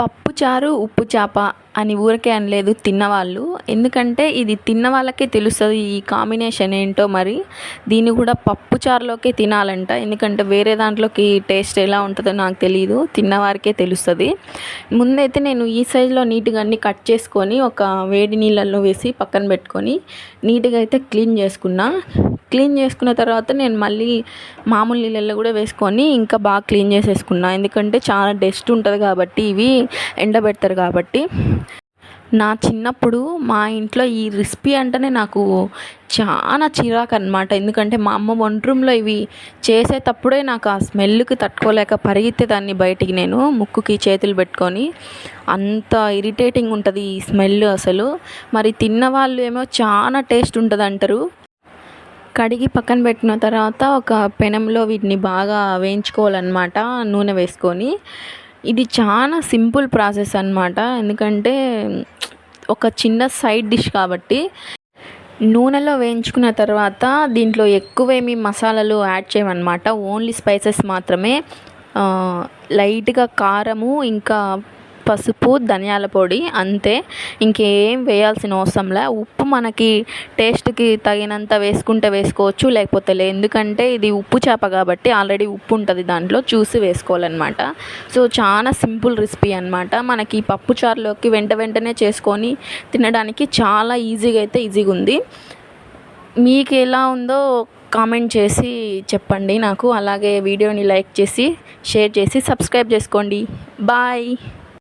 పప్పు చారు ఉప్పు చేప అని ఊరికే అనలేదు తిన్నవాళ్ళు. ఎందుకంటే ఇది తిన్న వాళ్ళకే తెలుస్తుంది ఈ కాంబినేషన్ ఏంటో మరి. దీన్ని కూడా పప్పు చారులోకే తినాలంట. ఎందుకంటే వేరే దాంట్లోకి టేస్ట్ ఎలా ఉంటుందో నాకు తెలియదు, తిన్నవారికే తెలుస్తుంది. ముందైతే నేను ఈ సైజులో నీట్గా అన్నీ కట్ చేసుకొని ఒక వేడి నీళ్ళల్లో వేసి పక్కన పెట్టుకొని నీట్గా అయితే క్లీన్ చేసుకున్నా. క్లీన్ చేసుకున్న తర్వాత నేను మళ్ళీ మామూలు నీళ్ళల్లో కూడా వేసుకొని ఇంకా బాగా క్లీన్ చేసేసుకున్నా. ఎందుకంటే చాలా డస్ట్ ఉంటుంది కాబట్టి, ఇవి ఎండబెడతారు కాబట్టి. నా చిన్నప్పుడు మా ఇంట్లో ఈ రెసిపీ అంటేనే నాకు చాలా చిరాకు అనమాట. ఎందుకంటే మా అమ్మ వంట రూమ్లో ఇవి చేసేటప్పుడే నాకు ఆ స్మెల్కి తట్టుకోలేక పరిగెత్తేదాన్ని బయటికి, నేను ముక్కుకి చేతులు పెట్టుకొని. అంత ఇరిటేటింగ్ ఉంటుంది ఈ స్మెల్ అసలు. మరి తిన్న వాళ్ళు ఏమో చాలా టేస్ట్ ఉంటుంది అంటారు. కడిగి పక్కన పెట్టిన తర్వాత ఒక పెనంలో వీటిని బాగా వేయించుకోవాలన్నమాట నూనె వేసుకొని. ఇది చాలా సింపుల్ ప్రాసెస్ అన్నమాట. ఎందుకంటే ఒక చిన్న సైడ్ డిష్ కాబట్టి. నూనెలో వేయించుకున్న తర్వాత దీంట్లో ఎక్కువేమీ మసాలాలు యాడ్ చేయమన్నమాట. ఓన్లీ స్పైసెస్ మాత్రమే. లైట్గా కారము, ఇంకా పసుపు, ధనియాల పొడి, అంతే. ఇంకేం వేయాల్సిన అవసరంలే. ఉప్పు మనకి టేస్ట్కి తగినంత వేసుకుంటే వేసుకోవచ్చు, లేకపోతే లేదు. ఎందుకంటే ఇది ఉప్పు చేప కాబట్టి ఆల్రెడీ ఉప్పు ఉంటుంది దాంట్లో, చూసి వేసుకోవాలన్నమాట. సో చాలా సింపుల్ రెసిపీ అనమాట. మనకి పప్పు చారులోకి వెంటనే చేసుకొని తినడానికి చాలా ఈజీగా ఉంది. మీకు ఎలా ఉందో కామెంట్ చేసి చెప్పండి నాకు. అలాగే వీడియోని లైక్ చేసి, షేర్ చేసి, సబ్స్క్రైబ్ చేసుకోండి. బాయ్.